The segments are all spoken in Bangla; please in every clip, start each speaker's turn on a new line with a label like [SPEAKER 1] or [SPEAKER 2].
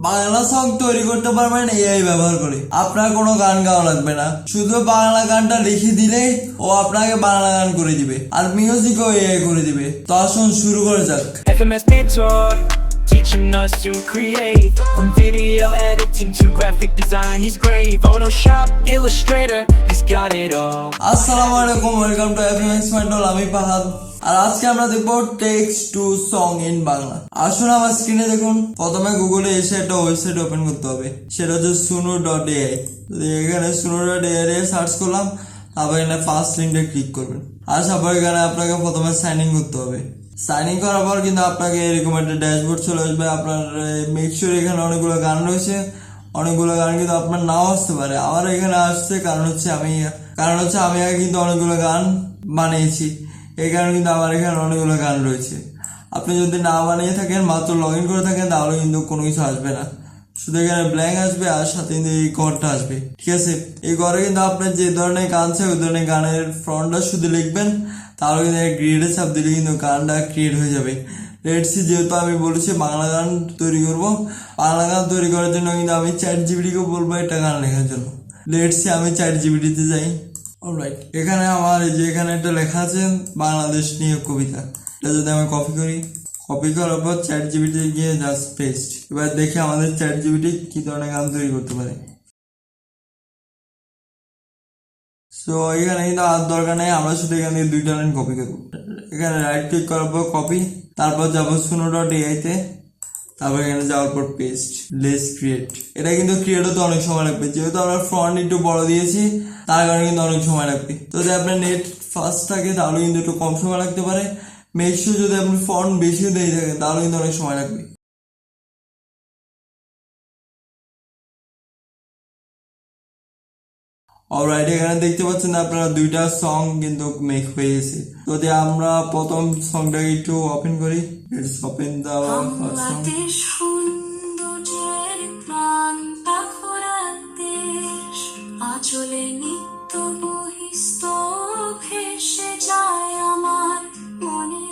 [SPEAKER 1] বাংলা সং তৈরি করতে পারবেন এআই ব্যবহার করে। আপনার কোনো গান গাওয়া লাগবে না, শুধু বাংলা গানটা লিখে দিলেই ও আপনাকে বাংলা গান করে দিবে, আর মিউজিকও এআই করে দিবে। তো আসুন শুরু করে যাক।
[SPEAKER 2] FMS Mentor, teaching us to create. From video editing to graphic design, he's great. Photoshop, Illustrator, he's got it all.
[SPEAKER 1] আসসালামু আলাইকুম, ওয়েলকাম টু FMS Mentor। আমি ফাহাদ, আর আজকে আমরা দেখবো text to song in Bangla. আসুন আমার স্ক্রিনে দেখুন। প্রথমে গুগলে এসে একটা ওয়েবসাইট ওপেন করতে হবে, সেটা হচ্ছে suno.ai। এখানে suno.ai সার্চ করলাম, তারপর এখানে ফার্স্ট লিঙ্কে ক্লিক করবেন। আসার পর এখানে আপনাকে প্রথমে সাইন ইন করতে হবে। সাইন ইন করার পর কিন্তু আপনাকে এরকম একটা ড্যাশবোর্ড চলে আসবে। আপনার মেক শিওর এখানে অনেকগুলো গান রয়েছে, অনেকগুলো গান কিন্তু আপনার নাও আসতে পারে। আমার এখানে আসছে কারণ হচ্ছে আমি আগে কিন্তু অনেকগুলো গান বানিয়েছি, এই কারণে কিন্তু আমার এখানে অনেকগুলো গান রয়েছে। আপনি যদি না বানিয়ে থাকেন, মাত্র লগ ইন করে থাকেন, তাহলে কিন্তু কোনো কিছু আসবে না, শুধু এখানে ব্ল্যাঙ্ক আসবে আর সাথে কিন্তু এই ঘরটা আসবে। ঠিক আছে, এই ঘরে কিন্তু আপনার যে ধরনের গান চাই ওই ধরনের গানের ফ্রন্টটা শুধু লিখবেন, তাহলে কিন্তু ক্রিয়েটে চাপ দিলে কিন্তু গানটা ক্রিয়েট হয়ে যাবে। লেটস সি, যেহেতু আমি বলেছি বাংলা গান তৈরি করবো, বাংলা গান তৈরি করার জন্য কিন্তু আমি ChatGPT-কে বলবো একটা গান লেখার জন্য। লেটস সি, আমি ChatGPT-তে যাই। অলরাইট, এখানে আমার এই যে এখানে একটা লেখা আছে বাংলাদেশ নিয়ে কবিতা। এটা যদি আমি কপি করার পর ChatGPT গিয়ে জাস্ট পেস্ট। এবার দেখি আমাদের ChatGPT কি ধরনের গান তৈরি করতে পারে। সো এখানে কিন্তু আর দরকার নেই, আমরা শুধু এখানে দুইটা লাইন কপি করবো। এখানে রাইট ক্লিক করার পর কপি, তারপর যাবো suno.ai তে, তারপর এখানে যাওয়ার পর পেস্ট, লেস ক্রিয়েট। এটা কিন্তু ক্রিয়েট হতে অনেক সময় লাগবে, যেহেতু আমরা ফ্রন্ট একটু বড় দিয়েছি তার কারণে কিন্তু অনেক সময় লাগবে। তো যদি আপনার নেট ফাস্ট থাকে তাহলে কিন্তু একটু কম সময় লাগতে পারে। মেক শিওর যদি আপনি ফন্ট বেশি দিয়ে থাকেন তাহলে কিন্তু অনেক সময় লাগবে। অলরাইট, এখানে দেখতে পাচ্ছেন আপনারা দুইটা সং কিন্তু মেক হয়ে গেছে। যদি আমরা প্রথম সংটাকে একটু ওপেন করি, let's open the first song.
[SPEAKER 3] আচলে নিত্য বহিস্ত ভেসে যায় আমার মনে,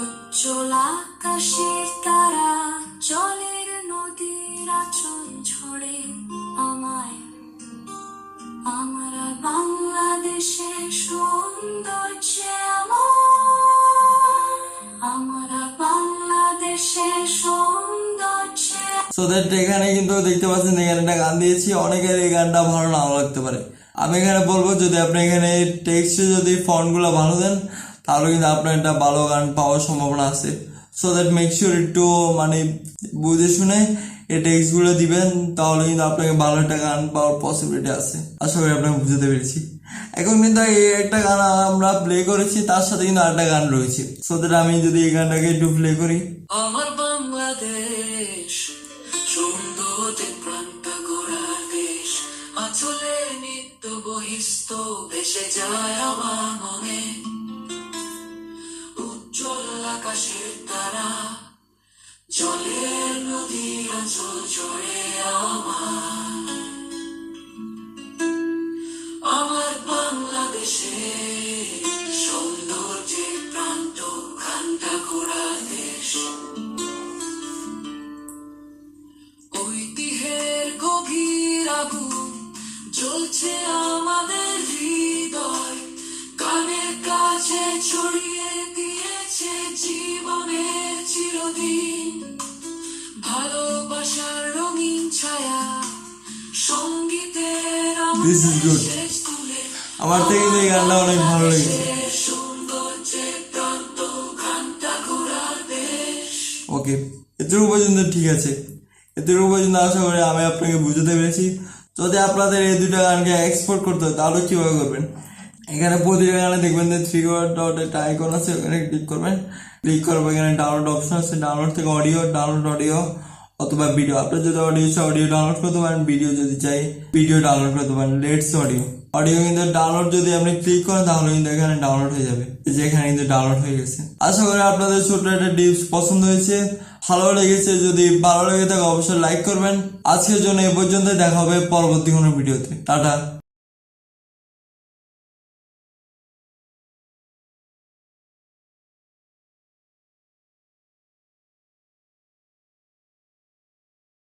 [SPEAKER 3] উজ্জ্বল আকাশের তারা জলের নদীর আচল ঝরে আমায়। আমরা বাংলাদেশের সৌন্দর্যে আমরা বাংলাদেশের সৌন্দর্যে।
[SPEAKER 1] সো দ্যাট এখানে কিন্তু দেখতে পাচ্ছেন এখানে একটা গান দিয়েছি, অনেকের এই গানটা ভালো নাও লাগতে পারে। আমি এখানে বলবো যদি আপনি এখানে টেক্সটে যদি ফন্ট গুলো ভালো দেন তাহলে কিন্তু আপনার একটা ভালো গান পাওয়ার সম্ভাবনা আছে। সো দ্যাট মেক শিওর একটু মানে বুঝে শুনে এই টেক্সট গুলো দিবেন, তাহলে কিন্তু আপনাকে ভালো একটা গান পাওয়ার পসিবিলিটি আছে। আশা করি আপনাকে বুঝতে পেরেছি। এখন কিন্তু এই একটা গান আমরা প্লে করেছি, তার সাথে কিন্তু আরেকটা গান রয়েছে। সো দ্যাট আমি যদি এই গানটাকে একটু প্লে করি।
[SPEAKER 3] আমার বাংলাদেশ সুন্দর প্রাণটা গোড়া দেশ, আচলে নিত্য বহিস্ত ভেসে যায় আমার মনে, উজ্জ্বল আকাশের তারা জলের নদীর আঁচল জড়ে আমার বাংলাদেশে সৌন্দর্যের প্রান্ত খানটা গোড়া দেশ, ঐতিহ্যের গভীর আগুন জ্বলছে আমাদের হৃদয়, গানের কাছে ছড়িয়ে দিয়েছে জীবনের চিরদিন, ভালোবাসার রঙিন ছায়া সঙ্গীতের
[SPEAKER 1] This is good. আমার থেকে কিন্তু এই গানটা অনেক ভালো লেগেছে। ওকে, এতটুকু পর্যন্ত ঠিক আছে। এতটুকু পর্যন্ত আশা করি আমি আপনাকে বুঝতে পেরেছি। যদি আপনাদের এই দুটো গানকে এক্সপোর্ট করতে হয় তাহলে কিভাবে করবেন, এখানে প্রতিটা গানে দেখবেন যে থ্রি ডট একটা আইকন আছে, ওখানে ক্লিক করবেন। ক্লিক করবো, এখানে ডাউনলোড অপশন আছে, ডাউনলোড থেকে ডাউনলোড অডিও অথবা ভিডিও। আপনার যদি অডিও ডাউনলোড করতে পারেন, ভিডিও যদি চাই ভিডিও ডাউনলোড করতে পারেন। লেটস অডিও কিন্তু ডাউনলোড যদি আপনি ক্লিক করেন তাহলে কিন্তু এখানে ডাউনলোড হয়ে যাবে, যে এখানে কিন্তু ডাউনলোড হয়ে গেছে। আশা করি আপনাদের ছোট্ট একটা টিপস পছন্দ হয়েছে, ভালো লেগেছে। যদি ভালো লেগে থাকে অবশ্যই লাইক করবেন। আজকের জন্য এ পর্যন্ত, দেখা হবে পরবর্তী কোনো ভিডিওতে। টাটা।